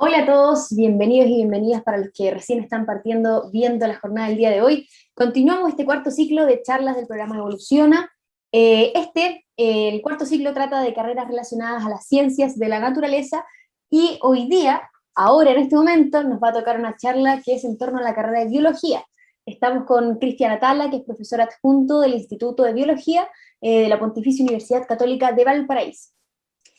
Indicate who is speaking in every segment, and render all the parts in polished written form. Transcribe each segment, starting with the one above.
Speaker 1: Hola a todos, bienvenidos y bienvenidas para los que recién están partiendo viendo la jornada del día de hoy. Continuamos este cuarto ciclo de charlas del programa Evoluciona. El cuarto ciclo trata de carreras relacionadas a las ciencias de la naturaleza y hoy día, ahora en este momento, nos va a tocar una charla que es en torno a la carrera de biología. Estamos con Cristian Atala, que es profesor adjunto del Instituto de Biología de la Pontificia Universidad Católica de Valparaíso.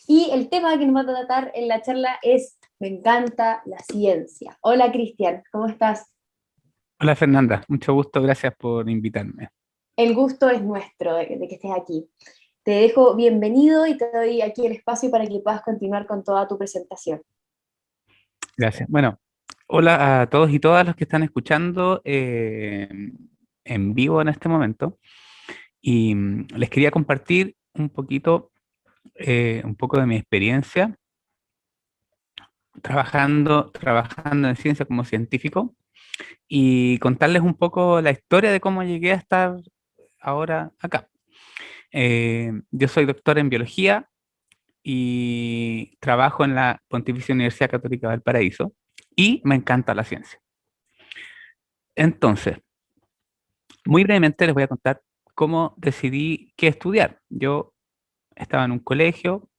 Speaker 1: Y el tema que nos va a tratar en la charla es Me encanta la ciencia. Hola Cristian, ¿cómo estás?
Speaker 2: Hola Fernanda, mucho gusto, gracias por invitarme.
Speaker 1: El gusto es nuestro de que estés aquí. Te dejo bienvenido y te doy aquí el espacio para que puedas continuar con toda tu presentación.
Speaker 2: Gracias. Bueno, hola a todos y todas los que están escuchando en vivo en este momento. Y les quería compartir un poco de mi experiencia trabajando en ciencia como científico y contarles un poco la historia de cómo llegué a estar ahora acá. Yo soy doctor en biología y trabajo en la Pontificia Universidad Católica de Valparaíso y me encanta la ciencia. Entonces, muy brevemente les voy a contar cómo decidí qué estudiar. Yo estaba en un colegio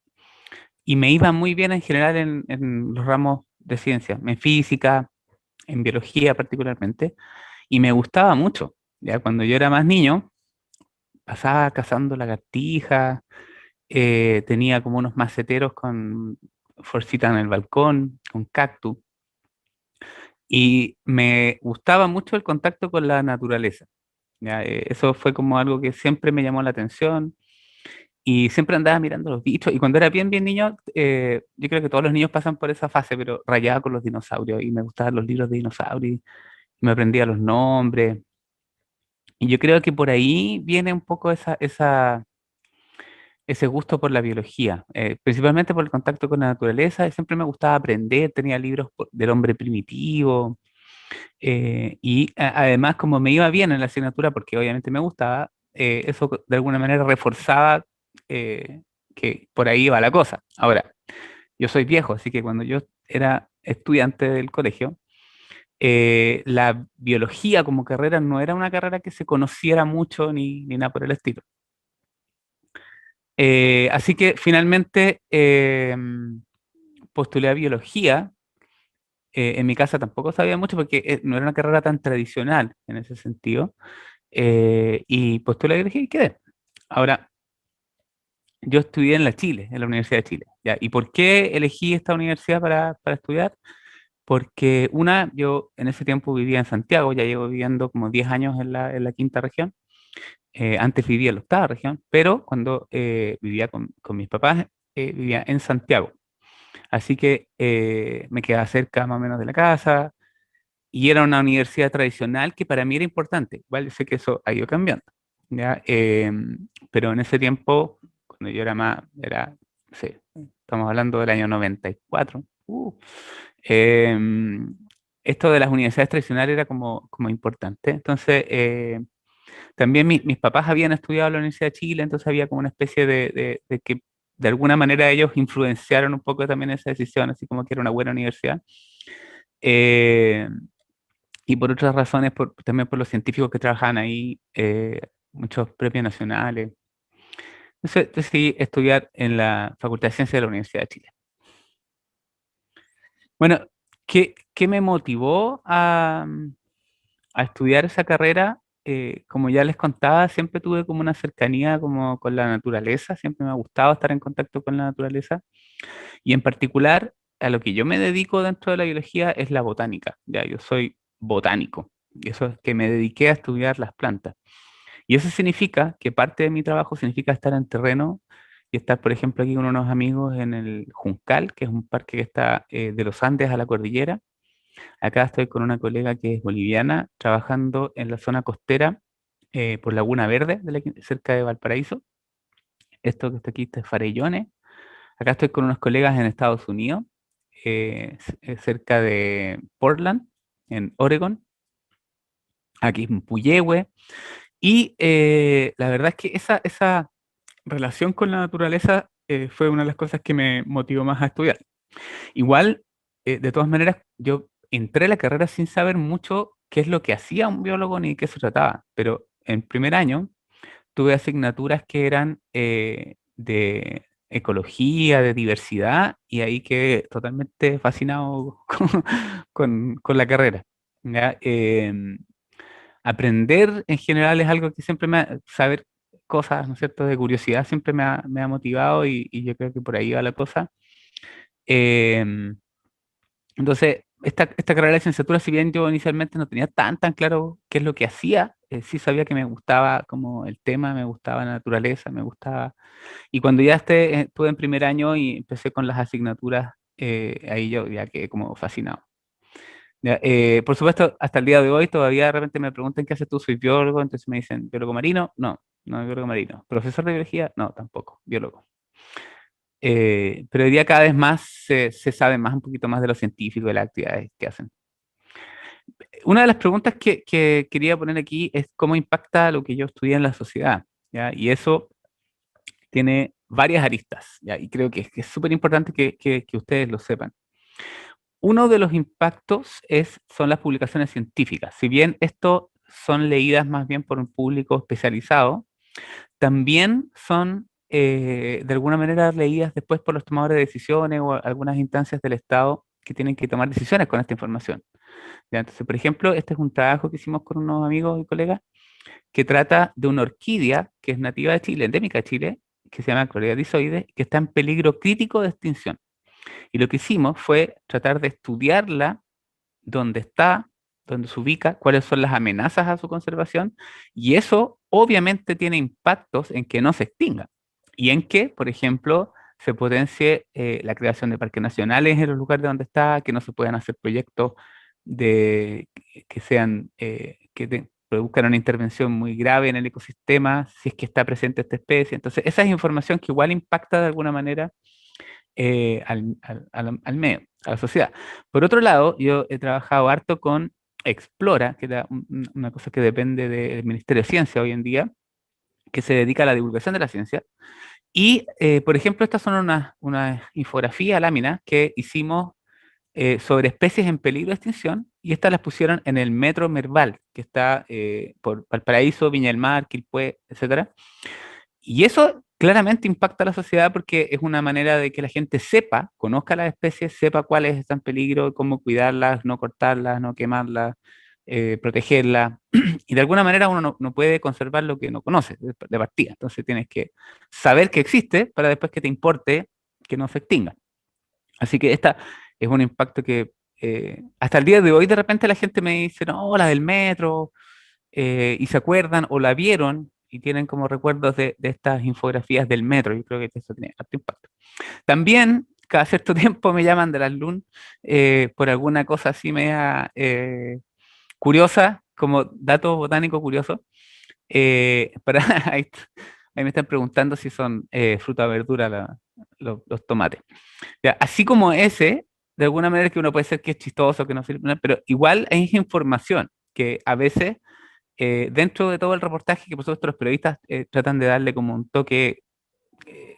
Speaker 2: y me iba muy bien en general en los ramos de ciencia, en física, en biología particularmente, y me gustaba mucho. Ya cuando yo era más niño, pasaba cazando lagartijas, tenía como unos maceteros con forcita en el balcón, con cactus. Y me gustaba mucho el contacto con la naturaleza. ¿Ya? Eso fue como algo que siempre me llamó la atención y siempre andaba mirando los bichos. Y cuando era bien niño, yo creo que todos los niños pasan por esa fase, pero rayaba con los dinosaurios y me gustaban los libros de dinosaurios y me aprendía los nombres. Y yo creo que por ahí viene un poco ese gusto por la biología, principalmente por el contacto con la naturaleza. Y siempre me gustaba aprender, tenía libros del hombre primitivo. Además, como me iba bien en la asignatura, porque obviamente me gustaba, eso de alguna manera reforzaba que por ahí iba la cosa. Ahora, yo soy viejo, así que cuando yo era estudiante del colegio, la biología como carrera no era una carrera que se conociera mucho ni nada por el estilo. Así que finalmente postulé a biología. En mi casa tampoco sabía mucho porque no era una carrera tan tradicional en ese sentido. Y postulé a biología y quedé. Ahora, yo estudié en la Chile, en la Universidad de Chile. ¿Ya? ¿Y por qué elegí esta universidad para estudiar? Porque yo en ese tiempo vivía en Santiago, ya llevo viviendo como 10 años en la quinta región. Antes vivía en la octava región, pero cuando vivía con mis papás, vivía en Santiago. Así que me quedaba cerca más o menos de la casa y era una universidad tradicional que para mí era importante. Igual yo sé que eso ha ido cambiando, ¿ya? Pero en ese tiempo, cuando yo era no sé, estamos hablando del año 94, em, esto de las universidades tradicionales era como importante. Entonces, también mis papás habían estudiado en la Universidad de Chile, entonces había como una especie de que de alguna manera ellos influenciaron un poco también esa decisión, así como que era una buena universidad. Eh, y por otras razones, también por los científicos que trabajaban ahí, muchos premios nacionales. Entonces decidí estudiar en la Facultad de Ciencias de la Universidad de Chile. Bueno, ¿qué me motivó a estudiar esa carrera? Como ya les contaba, siempre tuve como una cercanía como con la naturaleza, siempre me ha gustado estar en contacto con la naturaleza y en particular a lo que yo me dedico dentro de la biología es la botánica. Ya, yo soy botánico y eso es que me dediqué a estudiar las plantas. Y eso significa que parte de mi trabajo significa estar en terreno y estar, por ejemplo, aquí con unos amigos en el Juncal, que es un parque que está de los Andes a la cordillera. Acá estoy con una colega que es boliviana, trabajando en la zona costera por Laguna Verde, cerca de Valparaíso. Esto que está aquí está es Farellones. Acá estoy con unos colegas en Estados Unidos, cerca de Portland, en Oregon. Aquí en Puyehue. Y la verdad es que esa relación con la naturaleza fue una de las cosas que me motivó más a estudiar. Igual, de todas maneras, yo entré a la carrera sin saber mucho qué es lo que hacía un biólogo ni de qué se trataba, pero en primer año tuve asignaturas que eran de ecología, de diversidad, y ahí quedé totalmente fascinado con la carrera. ¿Ya? Aprender en general es algo que siempre saber cosas, ¿no es cierto?, de curiosidad siempre me ha motivado y yo creo que por ahí va la cosa. Em, entonces, esta carrera de licenciatura, si bien yo inicialmente no tenía tan claro qué es lo que hacía, sí sabía que me gustaba como el tema, me gustaba la naturaleza, me gustaba. Y cuando ya estuve en primer año y empecé con las asignaturas, ahí yo ya quedé como fascinado. Ya, por supuesto, hasta el día de hoy todavía de repente me preguntan qué haces tú, soy biólogo, entonces me dicen, ¿biólogo marino? No, no biólogo marino. ¿Profesor de biología? No, tampoco, biólogo. Pero hoy día cada vez más se sabe más, un poquito más de los científicos, de las actividades que hacen. Una de las preguntas que quería poner aquí es cómo impacta lo que yo estudié en la sociedad, ¿ya? Y eso tiene varias aristas, ¿ya? Y creo que es súper importante que ustedes lo sepan. Uno de los impactos son las publicaciones científicas. Si bien esto son leídas más bien por un público especializado, también son de alguna manera leídas después por los tomadores de decisiones o algunas instancias del Estado que tienen que tomar decisiones con esta información. ¿Ya? Entonces, por ejemplo, este es un trabajo que hicimos con unos amigos y colegas que trata de una orquídea que es nativa de Chile, endémica de Chile, que se llama Clorea dizoides, que está en peligro crítico de extinción. Y lo que hicimos fue tratar de estudiarla, dónde está, dónde se ubica, cuáles son las amenazas a su conservación, y eso obviamente tiene impactos en que no se extinga y en que, por ejemplo, se potencie la creación de parques nacionales en los lugares donde está, que no se puedan hacer proyectos que sean, produzcan una intervención muy grave en el ecosistema, si es que está presente esta especie. Entonces, esa es información que igual impacta de alguna manera al medio, a la sociedad. Por otro lado, yo he trabajado harto con Explora, que era una cosa que depende del Ministerio de Ciencia hoy en día, que se dedica a la divulgación de la ciencia. Y, por ejemplo, estas son una infografía, láminas, que hicimos sobre especies en peligro de extinción, y estas las pusieron en el Metro Merval, que está por Valparaíso, Viña del Mar, Quilpué, etcétera. Y eso claramente impacta a la sociedad porque es una manera de que la gente sepa, conozca las especies, sepa cuáles están en peligro, cómo cuidarlas, no cortarlas, no quemarlas, protegerlas. Y de alguna manera uno no puede conservar lo que no conoce de partida. Entonces tienes que saber que existe para después que te importe que no se extinga. Así que esta es un impacto que hasta el día de hoy de repente la gente me dice, no, la del metro, y se acuerdan o la vieron y tienen como recuerdos de estas infografías del metro. Yo creo que eso tiene alto impacto. También, cada cierto tiempo me llaman de las LUN por alguna cosa así media curiosa, como dato botánico curioso. Ahí, ahí me están preguntando si son fruta o verdura los tomates. Ya, así como ese, de alguna manera que uno puede ser que es chistoso, que no sirve, pero igual es información que a veces dentro de todo el reportaje, que por supuesto los periodistas tratan de darle como un toque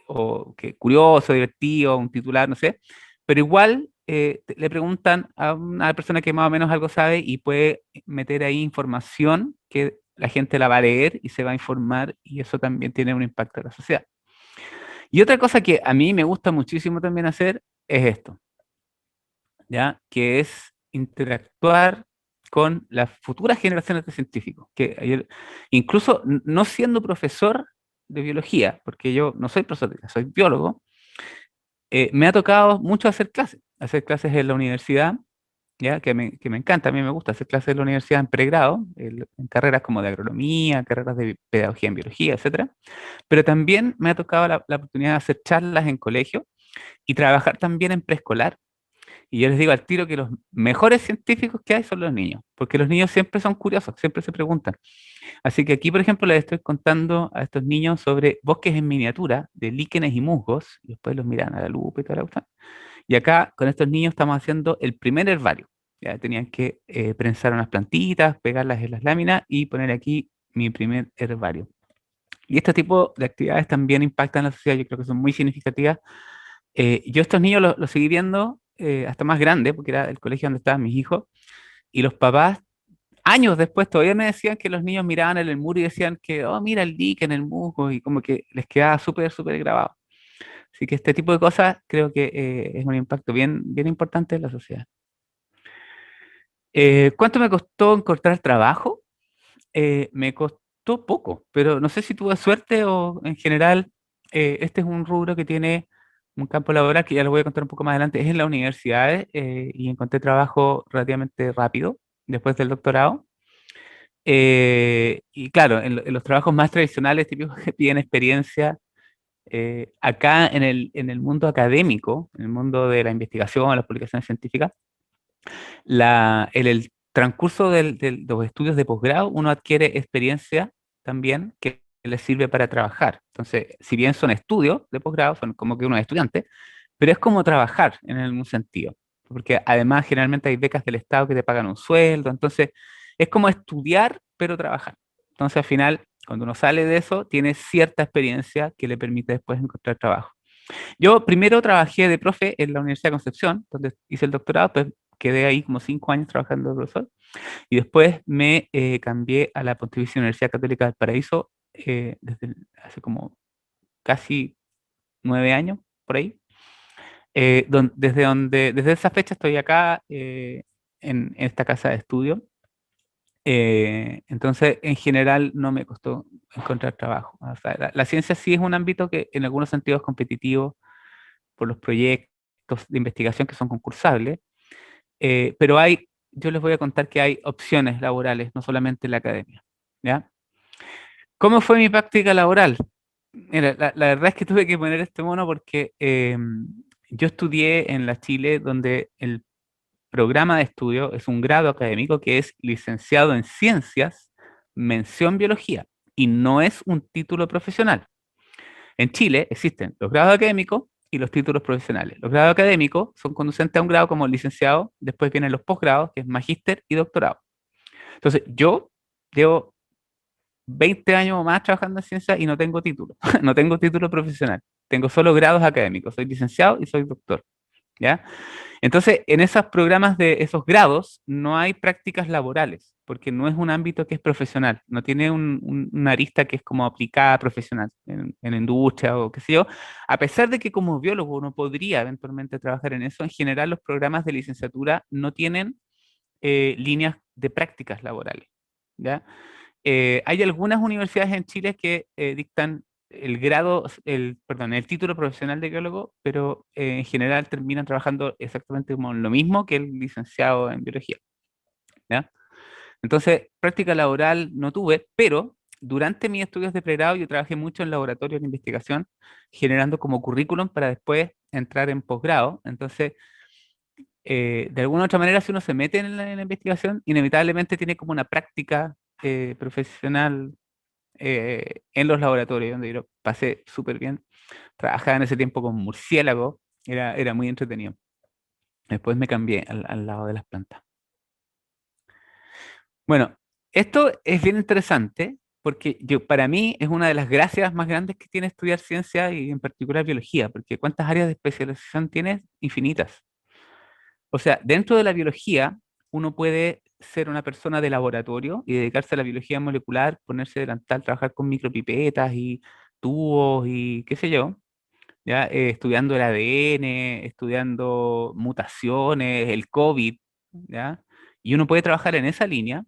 Speaker 2: o que curioso, divertido, un titular, no sé, pero igual le preguntan a una persona que más o menos algo sabe y puede meter ahí información que la gente la va a leer y se va a informar, y eso también tiene un impacto en la sociedad. Y otra cosa que a mí me gusta muchísimo también hacer es esto, ¿ya? Que es interactuar con las futuras generaciones de científicos. Incluso no siendo profesor de biología, porque yo no soy profesor, soy biólogo, me ha tocado mucho hacer clases en la universidad, ¿ya? Que me encanta, a mí me gusta hacer clases en la universidad en pregrado, en carreras como de agronomía, carreras de pedagogía en biología, etcétera. Pero también me ha tocado la oportunidad de hacer charlas en colegio y trabajar también en preescolar. Y yo les digo al tiro que los mejores científicos que hay son los niños, porque los niños siempre son curiosos, siempre se preguntan. Así que aquí, por ejemplo, les estoy contando a estos niños sobre bosques en miniatura de líquenes y musgos, y después los miran a la lupa y toda la cuestión. Y acá con estos niños estamos haciendo el primer herbario. Ya tenían que prensar unas plantitas, pegarlas en las láminas y poner aquí mi primer herbario. Y este tipo de actividades también impactan la sociedad, yo creo que son muy significativas. Yo estos niños los seguí viendo hasta más grande, porque era el colegio donde estaban mis hijos, y los papás, años después, todavía me decían que los niños miraban en el muro y decían que, oh, mira el dique en el musgo, y como que les quedaba súper, súper grabado. Así que este tipo de cosas creo que es un impacto bien, bien importante en la sociedad. ¿Cuánto me costó encontrar trabajo? Me costó poco, pero no sé si tuve suerte o en general este es un rubro que tiene un campo laboral que ya lo voy a contar un poco más adelante, es en las universidades y encontré trabajo relativamente rápido después del doctorado. Y claro, en los trabajos más tradicionales, típicos que piden experiencia, acá en el mundo académico, en el mundo de la investigación, las publicaciones científicas, en el transcurso de los estudios de posgrado, uno adquiere experiencia también que le sirve para trabajar. Entonces, si bien son estudios de posgrado, son como que uno es estudiante, pero es como trabajar en algún sentido, porque además generalmente hay becas del Estado que te pagan un sueldo, entonces es como estudiar, pero trabajar. Entonces, al final, cuando uno sale de eso, tiene cierta experiencia que le permite después encontrar trabajo. Yo primero trabajé de profe en la Universidad de Concepción, donde hice el doctorado, pues quedé ahí como 5 años trabajando de profesor, y después me cambié a la Pontificia Universidad Católica del Paraíso hace como casi 9 años, por ahí. Desde esa fecha estoy acá en esta casa de estudio. Entonces, en general, no me costó encontrar trabajo. O sea, la ciencia sí es un ámbito que en algunos sentidos es competitivo por los proyectos de investigación que son concursables, pero yo les voy a contar que hay opciones laborales, no solamente en la academia. ¿Ya? ¿Cómo fue mi práctica laboral? Mira, la verdad es que tuve que poner este mono porque yo estudié en la Chile donde el programa de estudio es un grado académico que es licenciado en ciencias, mención biología, y no es un título profesional. En Chile existen los grados académicos y los títulos profesionales. Los grados académicos son conducentes a un grado como licenciado, después vienen los posgrados, que es magíster y doctorado. Entonces, yo llevo 20 años o más trabajando en ciencia y no tengo título, no tengo título profesional, tengo solo grados académicos, soy licenciado y soy doctor, ¿ya? Entonces, en esos programas de esos grados no hay prácticas laborales, porque no es un ámbito que es profesional, no tiene una arista que es como aplicada profesional en industria o qué sé yo, a pesar de que como biólogo uno podría eventualmente trabajar en eso, en general los programas de licenciatura no tienen líneas de prácticas laborales, ¿ya? Hay algunas universidades en Chile que dictan perdón, el título profesional de biólogo, pero en general terminan trabajando exactamente como lo mismo que el licenciado en biología, ¿ya? Entonces, práctica laboral no tuve, pero durante mis estudios de pregrado yo trabajé mucho en laboratorios de investigación, generando como currículum para después entrar en posgrado. Entonces, de alguna u otra manera, si uno se mete en la investigación, inevitablemente tiene como una práctica profesional en los laboratorios, donde yo lo pasé súper bien. Trabajaba en ese tiempo con murciélagos, era muy entretenido. Después me cambié al lado de las plantas. Bueno, esto es bien interesante porque para mí es una de las gracias más grandes que tiene estudiar ciencia y en particular biología, porque cuántas áreas de especialización tienes infinitas. O sea, dentro de la biología, uno puede ser una persona de laboratorio y dedicarse a la biología molecular, ponerse delantal, trabajar con micropipetas y tubos y qué sé yo, ya estudiando el ADN, estudiando mutaciones, el COVID, ¿ya? Y uno puede trabajar en esa línea,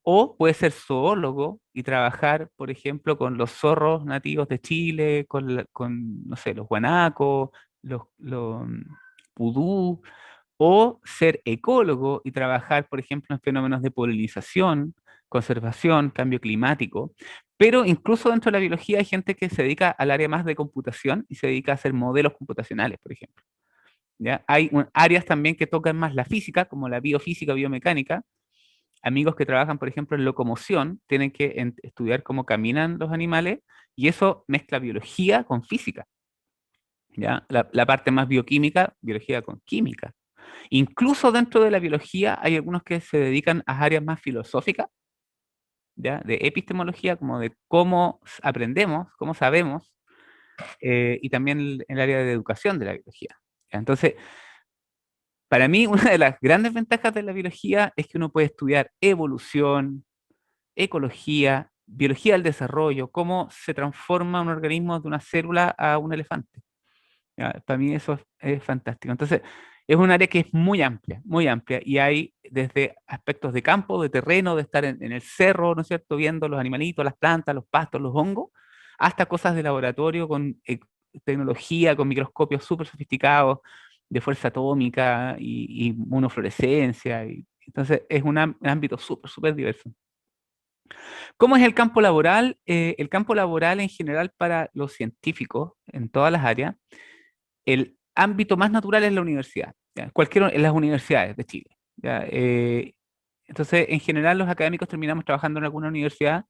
Speaker 2: o puede ser zoólogo y trabajar, por ejemplo, con los zorros nativos de Chile, no sé, los guanacos, los pudú, o ser ecólogo y trabajar, por ejemplo, en fenómenos de polinización, conservación, cambio climático. Pero incluso dentro de la biología hay gente que se dedica al área más de computación y se dedica a hacer modelos computacionales, por ejemplo. ¿Ya? Hay áreas también que tocan más la física, como la biofísica, biomecánica. Amigos que trabajan, por ejemplo, en locomoción, tienen que estudiar cómo caminan los animales y eso mezcla biología con física. ¿Ya? La parte más bioquímica, biología con química. Incluso dentro de la biología hay algunos que se dedican a áreas más filosóficas, ¿ya? De epistemología, como de cómo aprendemos, cómo sabemos, y también en el área de educación de la biología. ¿Ya? Entonces, para mí, una de las grandes ventajas de la biología es que uno puede estudiar evolución, ecología, biología del desarrollo, cómo se transforma un organismo de una célula a un elefante. Ya, para mí eso es fantástico. Entonces, es un área que es muy amplia, y hay desde aspectos de campo, de terreno, de estar en el cerro, ¿no es cierto?, viendo los animalitos, las plantas, los pastos, los hongos, hasta cosas de laboratorio con tecnología, con microscopios súper sofisticados, de fuerza atómica y monofluorescencia. Entonces, es un ámbito súper, súper diverso. ¿Cómo es el campo laboral? El campo laboral en general para los científicos en todas las áreas, el ámbito más natural es la universidad, ¿ya? En las universidades de Chile, ¿ya? Entonces, en general, los académicos terminamos trabajando en alguna universidad.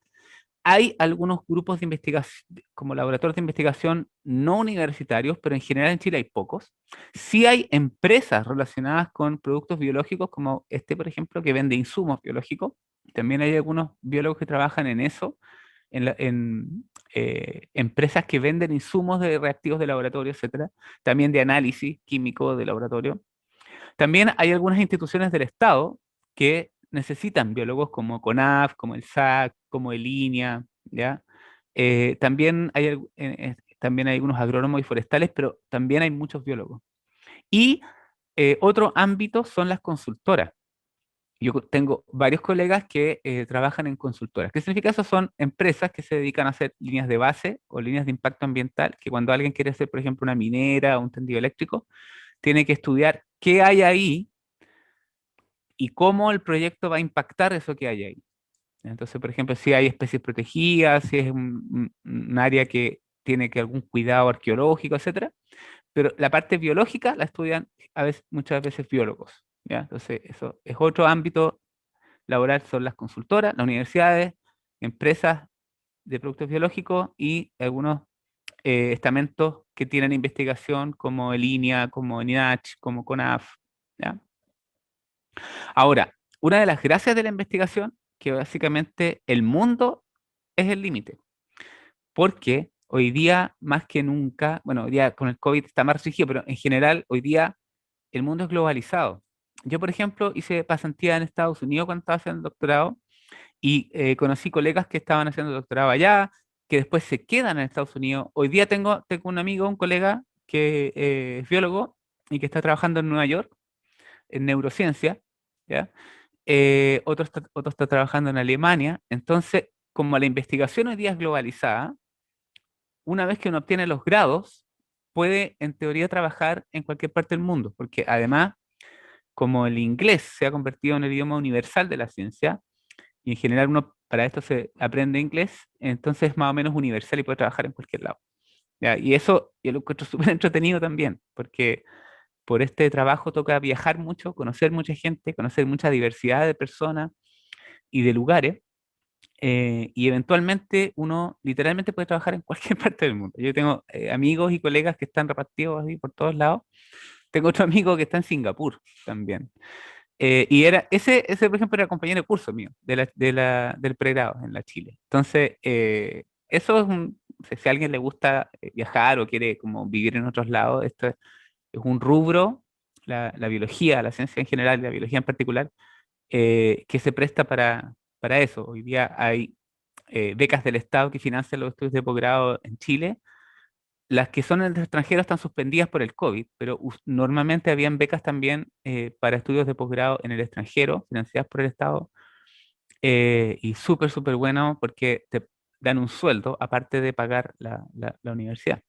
Speaker 2: Hay algunos grupos de investigación, como laboratorios de investigación no universitarios, pero en general en Chile hay pocos. Sí hay empresas relacionadas con productos biológicos, como este, por ejemplo, que vende insumos biológicos. También hay algunos biólogos que trabajan en eso, en empresas que venden insumos de reactivos de laboratorio, etcétera, también de análisis químico de laboratorio. También hay algunas instituciones del Estado que necesitan biólogos como CONAF, como el SAC, como el INEA, ¿ya? También hay algunos agrónomos y forestales, pero también hay muchos biólogos. Y otro ámbito son las consultoras. Yo tengo varios colegas que trabajan en consultoras. ¿Qué significa eso? Son empresas que se dedican a hacer líneas de base o líneas de impacto ambiental, que cuando alguien quiere hacer, por ejemplo, una minera o un tendido eléctrico, tiene que estudiar qué hay ahí y cómo el proyecto va a impactar eso que hay ahí. Entonces, por ejemplo, si hay especies protegidas, si es un área que tiene que algún cuidado arqueológico, etcétera. Pero la parte biológica la estudian muchas veces biólogos, ¿ya? Entonces, eso es otro ámbito laboral, son las consultoras, las universidades, empresas de productos biológicos y algunos estamentos que tienen investigación como el INEA, como el INAH, como CONAF, ¿ya? Ahora, una de las gracias de la investigación, que básicamente el mundo es el límite, porque hoy día más que nunca, bueno, hoy día con el COVID está más restringido, pero en general hoy día el mundo es globalizado. Yo, por ejemplo, hice pasantía en Estados Unidos cuando estaba haciendo el doctorado y conocí colegas que estaban haciendo doctorado allá, que después se quedan en Estados Unidos. Hoy día tengo un amigo, un colega que es biólogo y que está trabajando en Nueva York en neurociencia, ¿ya? Otro está trabajando en Alemania. Entonces, como la investigación hoy día es globalizada, una vez que uno obtiene los grados, puede en teoría trabajar en cualquier parte del mundo, porque además, como el inglés se ha convertido en el idioma universal de la ciencia, y en general uno para esto se aprende inglés, entonces es más o menos universal y puede trabajar en cualquier lado, ¿ya? Y eso yo lo encuentro súper entretenido también, porque por este trabajo toca viajar mucho, conocer mucha gente, conocer mucha diversidad de personas y de lugares, y eventualmente uno literalmente puede trabajar en cualquier parte del mundo. Yo tengo amigos y colegas que están repartidos así por todos lados. Tengo otro amigo que está en Singapur también. Ese, por ejemplo, era compañero de curso mío, del pregrado en la Chile. Entonces, eso es no sé, si a alguien le gusta viajar o quiere como vivir en otros lados, esto es un rubro, la biología, la ciencia en general, la biología en particular, que se presta para eso. Hoy día hay becas del Estado que financian los estudios de posgrado en Chile. Las que son en el extranjero están suspendidas por el COVID, pero normalmente habían becas también para estudios de posgrado en el extranjero, financiadas por el Estado, y súper, súper bueno porque te dan un sueldo aparte de pagar la universidad.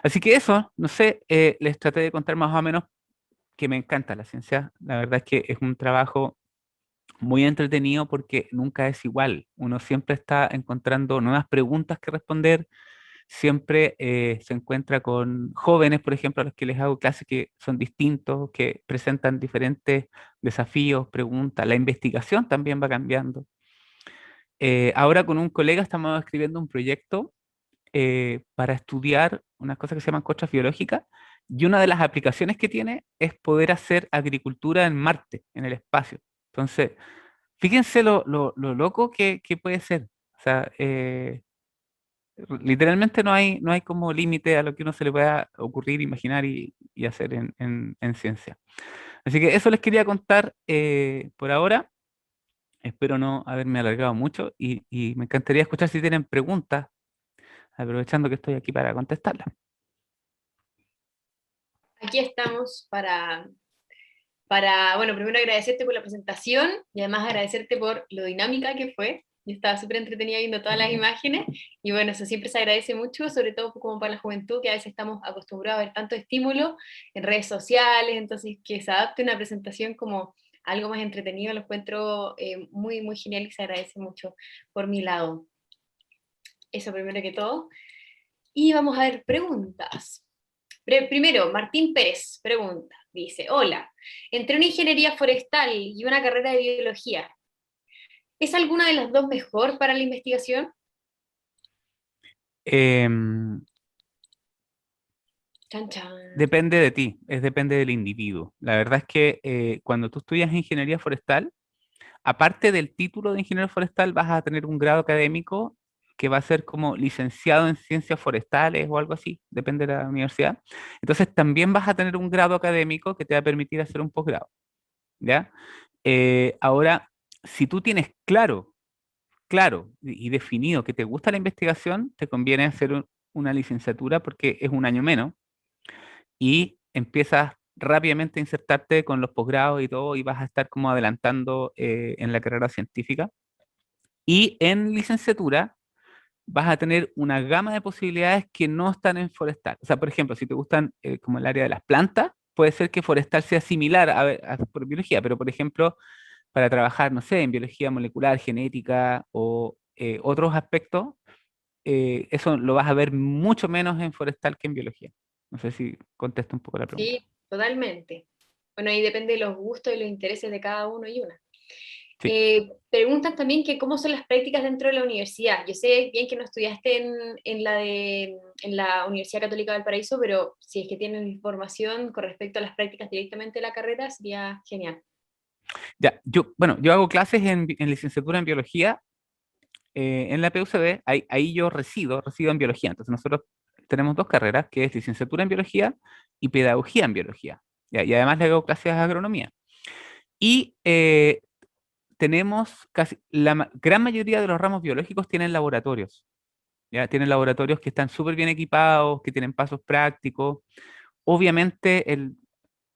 Speaker 2: Así que eso, no sé, les traté de contar más o menos que me encanta la ciencia. La verdad es que es un trabajo muy entretenido porque nunca es igual. Uno siempre está encontrando nuevas preguntas que responder, siempre se encuentra con jóvenes, por ejemplo, a los que les hago clases que son distintos, que presentan diferentes desafíos, preguntas. La investigación también va cambiando. Ahora con un colega estamos escribiendo un proyecto para estudiar unas cosas que se llaman costras biológicas, y una de las aplicaciones que tiene es poder hacer agricultura en Marte, en el espacio. Entonces, fíjense lo loco que puede ser. O sea, literalmente no hay como límite a lo que uno se le pueda ocurrir, imaginar y hacer en ciencia. Así que eso les quería contar por ahora. Espero no haberme alargado mucho y me encantaría escuchar si tienen preguntas, aprovechando que estoy aquí para contestarlas.
Speaker 1: Aquí estamos bueno, primero agradecerte por la presentación y además agradecerte por lo dinámica que fue. Yo estaba súper entretenida viendo todas las imágenes y bueno, eso siempre se agradece mucho, sobre todo como para la juventud, que a veces estamos acostumbrados a ver tanto estímulo en redes sociales, entonces que se adapte una presentación como algo más entretenido, lo encuentro muy, muy genial y se agradece mucho por mi lado. Eso primero que todo. Y vamos a ver preguntas. Primero, Martín Pérez pregunta, dice, hola, entre una ingeniería forestal y una carrera de biología, ¿es alguna de las dos mejor para la investigación?
Speaker 2: Em,
Speaker 1: Chan, chan.
Speaker 2: Depende de ti, depende del individuo. La verdad es que cuando tú estudias ingeniería forestal, aparte del título de ingeniero forestal, vas a tener un grado académico que va a ser como licenciado en ciencias forestales o algo así, depende de la universidad. Entonces también vas a tener un grado académico que te va a permitir hacer un posgrado, ¿ya? Ahora, si tú tienes claro y definido que te gusta la investigación, te conviene hacer una licenciatura porque es un año menos y empiezas rápidamente a insertarte con los posgrados y todo y vas a estar como adelantando en la carrera científica. Y en licenciatura vas a tener una gama de posibilidades que no están en forestal. O sea, por ejemplo, si te gustan como el área de las plantas, puede ser que forestal sea similar por biología, pero por ejemplo, para trabajar, no sé, en biología molecular, genética o otros aspectos, eso lo vas a ver mucho menos en forestal que en biología. No sé si contesto un poco la pregunta.
Speaker 1: Sí, totalmente. Bueno, ahí depende de los gustos y los intereses de cada uno y una.
Speaker 2: Sí.
Speaker 1: Preguntan también que cómo son las prácticas dentro de la universidad. Yo sé bien que no estudiaste en la Universidad Católica del Paraíso, pero si es que tienen información con respecto a las prácticas directamente de la carrera, sería genial.
Speaker 2: Ya, bueno, yo hago clases en licenciatura en biología en la PUCB, ahí yo resido en biología. Entonces nosotros tenemos dos carreras, que es licenciatura en biología y pedagogía en biología. ¿Ya? Y además le hago clases de agronomía. Y tenemos casi, gran mayoría de los ramos biológicos tienen laboratorios. ¿Ya? Tienen laboratorios que están súper bien equipados, que tienen pasos prácticos. Obviamente,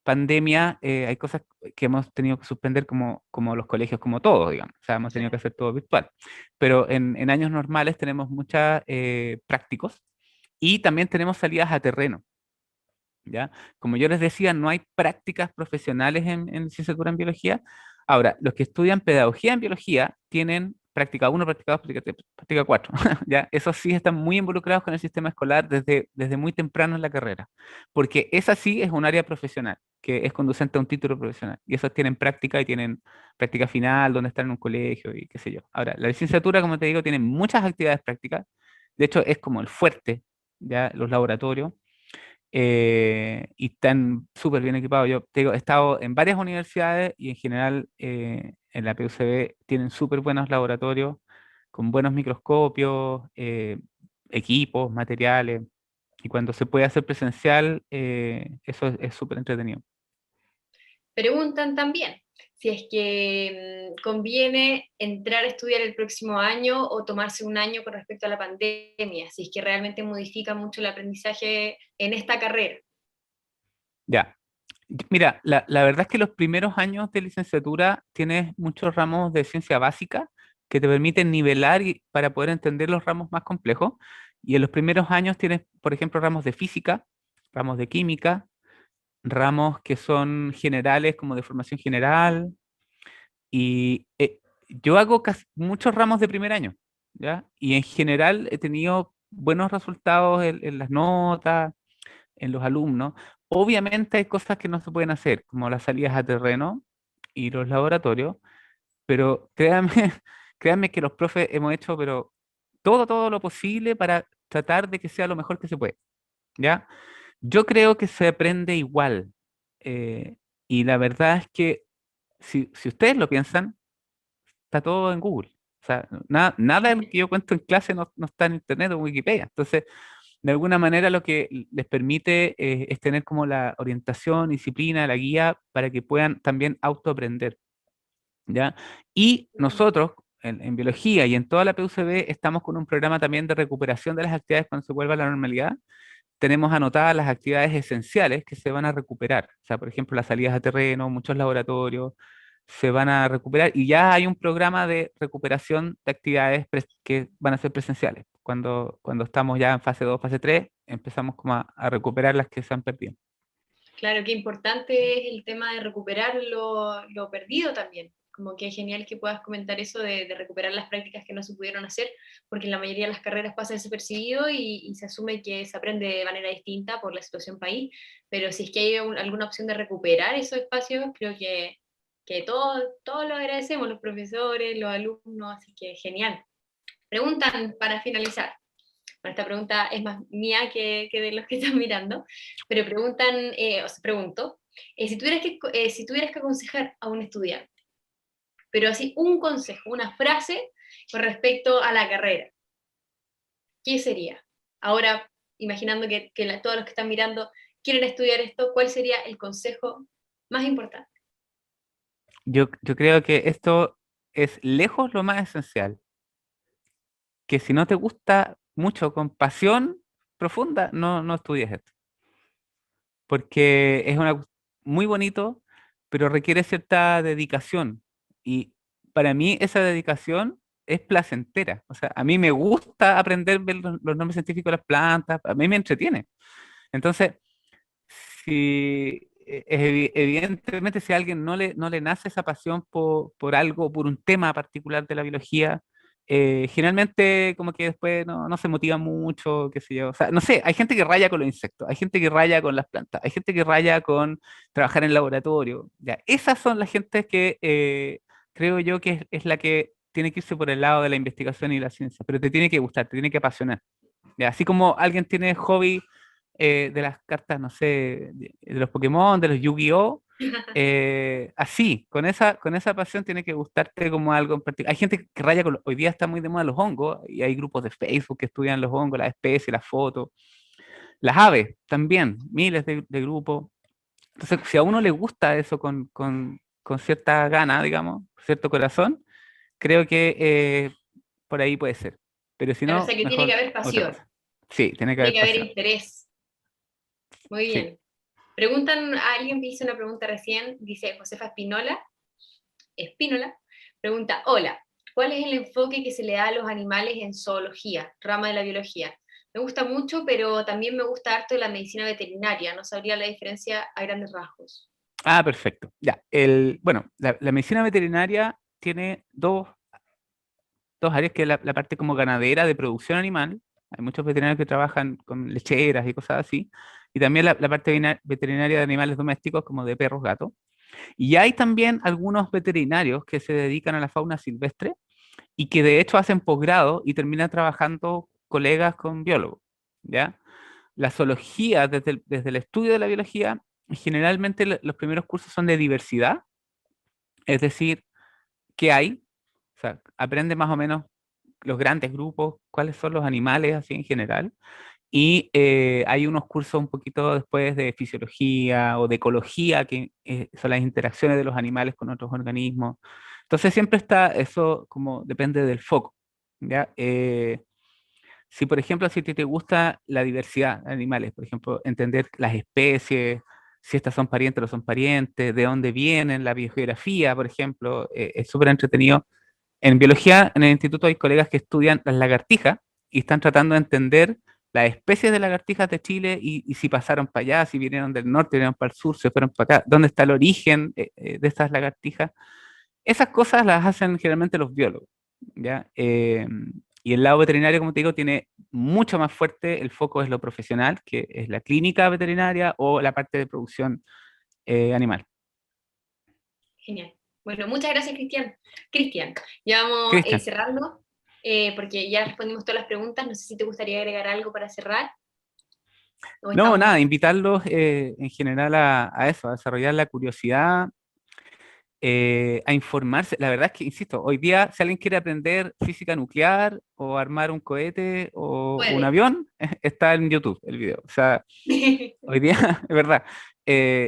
Speaker 2: pandemia, hay cosas que hemos tenido que suspender como los colegios, como todos, digamos. O sea, hemos tenido que hacer todo virtual. Pero en años normales tenemos muchos prácticos y también tenemos salidas a terreno, ¿ya? Como yo les decía, no hay prácticas profesionales en licenciatura en biología. Ahora, los que estudian pedagogía en biología tienen práctica uno, práctica 2, práctica 3, práctica 4, ¿ya? Esos sí están muy involucrados con el sistema escolar desde muy temprano en la carrera, porque esa sí es un área profesional, que es conducente a un título profesional, y esos tienen práctica y tienen práctica final, donde están en un colegio y qué sé yo. Ahora, la licenciatura, como te digo, tiene muchas actividades prácticas, de hecho es como el fuerte, ¿ya? Los laboratorios y están súper bien equipados. Yo te digo, he estado en varias universidades y en general en la PUCB tienen súper buenos laboratorios con buenos microscopios, equipos, materiales. Y cuando se puede hacer presencial, eso es súper entretenido.
Speaker 1: Preguntan también si es que conviene entrar a estudiar el próximo año o tomarse un año con respecto a la pandemia, si es que realmente modifica mucho el aprendizaje en esta carrera.
Speaker 2: Ya. Mira, la verdad es que los primeros años de licenciatura tienes muchos ramos de ciencia básica que te permiten nivelar para poder entender los ramos más complejos. Y en los primeros años tienes, por ejemplo, ramos de física, ramos de química, ramos que son generales como de formación general. Y yo hago muchos ramos de primer año, ¿ya? Y en general he tenido buenos resultados en las notas en los alumnos. Obviamente hay cosas que no se pueden hacer, como las salidas a terreno y los laboratorios, pero créanme, créanme que los profes hemos hecho, pero todo lo posible para tratar de que sea lo mejor que se puede, ¿ya? Yo creo que se aprende igual, eh, y la verdad es que si ustedes lo piensan, está todo en Google. O sea, nada de lo que yo cuento en clase no está en Internet o en Wikipedia. Entonces, de alguna manera lo que les permite es tener como la orientación, disciplina, la guía para que puedan también autoaprender, ¿ya? Y nosotros, en biología y en toda la PUCB, estamos con un programa también de recuperación de las actividades cuando se vuelva a la normalidad. Tenemos anotadas las actividades esenciales que se van a recuperar. O sea, por ejemplo, las salidas a terreno, muchos laboratorios se van a recuperar y ya hay un programa de recuperación de actividades que van a ser presenciales. Cuando estamos ya en fase 2 fase 3 empezamos como a recuperar las que se han perdido.
Speaker 1: Claro, qué importante es el tema de recuperar lo perdido también. Como que es genial que puedas comentar eso de recuperar las prácticas que no se pudieron hacer, porque en la mayoría de las carreras pasa desapercibido y se asume que se aprende de manera distinta por la situación país, pero si es que hay alguna opción de recuperar esos espacios, creo que todos lo agradecemos, los profesores, los alumnos, así que genial. Preguntan para finalizar. Bueno, esta pregunta es más mía que de los que están mirando, pero preguntan, pregunto, si tuvieras que aconsejar a un estudiante, pero así un consejo, una frase con respecto a la carrera, ¿qué sería? Ahora, imaginando que todos los que están mirando quieren estudiar esto, ¿cuál sería el consejo más importante?
Speaker 2: Yo creo que esto es lejos lo más esencial, que si no te gusta mucho con pasión profunda, no estudies esto, porque es muy bonito, pero requiere cierta dedicación. Y para mí esa dedicación es placentera. O sea, a mí me gusta aprender ver los nombres científicos de las plantas, a mí me entretiene. Entonces, si evidentemente si a alguien no le nace esa pasión por algo, por un tema particular de la biología, generalmente como que después no se motiva mucho, qué sé yo. O sea, no sé, hay gente que raya con los insectos, hay gente que raya con las plantas, hay gente que raya con trabajar en laboratorio. Ya, esas son las gentes que creo yo que es la que tiene que irse por el lado de la investigación y la ciencia, pero te tiene que gustar, te tiene que apasionar. Ya, así como alguien tiene hobby de las cartas, no sé, de los Pokémon, de los Yu-Gi-Oh! Así, con esa pasión tiene que gustarte como algo en particular. Hay gente que raya con, hoy día está muy de moda los hongos, y hay grupos de Facebook que estudian los hongos, las especies, las fotos, las aves también, miles de grupos. Entonces, si a uno le gusta eso con cierta gana, digamos, cierto corazón, creo que por ahí puede ser. Pero si
Speaker 1: Claro, o sea
Speaker 2: no,
Speaker 1: que tiene que
Speaker 2: mejor
Speaker 1: haber
Speaker 2: otra
Speaker 1: pasión,
Speaker 2: cosa. Sí, tiene que
Speaker 1: tiene
Speaker 2: haber
Speaker 1: que haber
Speaker 2: pasión.
Speaker 1: interés. Muy
Speaker 2: Sí.
Speaker 1: bien. Preguntan, a alguien me hizo una pregunta recién, dice Josefa Espínola, pregunta, hola, ¿cuál es el enfoque que se le da a los animales en zoología, rama de la biología? Me gusta mucho, pero también me gusta harto la medicina veterinaria, no sabría la diferencia a grandes rasgos.
Speaker 2: Ah, perfecto. Ya. Bueno, la medicina veterinaria tiene dos áreas, que es la parte como ganadera de producción animal. Hay muchos veterinarios que trabajan con lecheras y cosas así. Y también la parte veterinaria de animales domésticos, como de perros, gatos. Y hay también algunos veterinarios que se dedican a la fauna silvestre y que de hecho hacen posgrado y terminan trabajando colegas con biólogos, ¿ya? La zoología, desde el estudio de la biología, generalmente los primeros cursos son de diversidad, es decir, ¿qué hay? O sea, aprende más o menos los grandes grupos, cuáles son los animales así en general. Y hay unos cursos un poquito después de fisiología o de ecología, que son las interacciones de los animales con otros organismos. Entonces siempre está eso, como depende del foco, ¿ya? Si, por ejemplo, si te gusta la diversidad de animales, por ejemplo, entender las especies, si estas son parientes o no son parientes, de dónde vienen, la biogeografía, por ejemplo, es súper entretenido. En biología, en el instituto hay colegas que estudian las lagartijas y están tratando de entender las especies de lagartijas de Chile y si pasaron para allá, si vinieron del norte, vinieron para el sur, se fueron para acá, dónde está el origen de estas lagartijas. Esas cosas las hacen generalmente los biólogos, ¿ya? Y el lado veterinario, como te digo, tiene mucho más fuerte, el foco es lo profesional, que es la clínica veterinaria o la parte de producción animal.
Speaker 1: Genial. Bueno, muchas gracias, Cristian. Cristian, ya vamos
Speaker 2: Cristian.
Speaker 1: cerrando, porque ya respondimos todas las preguntas. No sé si te gustaría agregar algo para cerrar. ¿O
Speaker 2: No,
Speaker 1: estamos?
Speaker 2: nada, invitarlos en general a eso, a desarrollar la curiosidad a informarse. La verdad es que, insisto, hoy día si alguien quiere aprender física nuclear o armar un cohete o un
Speaker 1: Puede.
Speaker 2: avión, está en YouTube el video. O sea, hoy día, es verdad.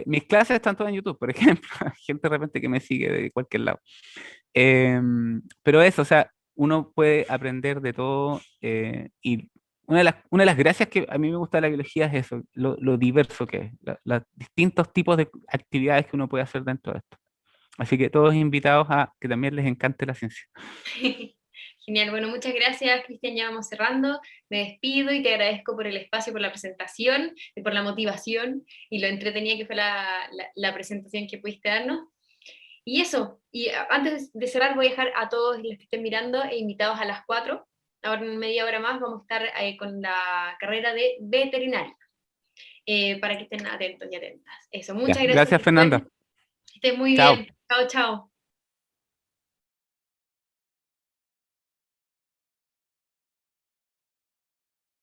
Speaker 2: Mis clases están todas en YouTube, por ejemplo. Hay gente de repente que me sigue de cualquier lado. Pero eso, o sea, uno puede aprender de todo y una de las gracias que a mí me gusta de la biología es eso, lo diverso que es, los distintos tipos de actividades que uno puede hacer dentro de esto. Así que todos invitados a que también les encante la ciencia.
Speaker 1: Genial, bueno, muchas gracias, Cristian, ya vamos cerrando. Me despido y te agradezco por el espacio, por la presentación, y por la motivación y lo entretenida que fue la presentación que pudiste darnos. Y eso, y antes de cerrar voy a dejar a todos los que estén mirando invitados a las 4. Ahora en media hora más vamos a estar con la carrera de veterinaria, para que estén atentos y atentas. Eso,
Speaker 2: Ya,
Speaker 1: muchas gracias,
Speaker 2: gracias, Fernanda.
Speaker 1: Cristian. Que estén muy
Speaker 2: Chao.
Speaker 1: bien. Chao, chao.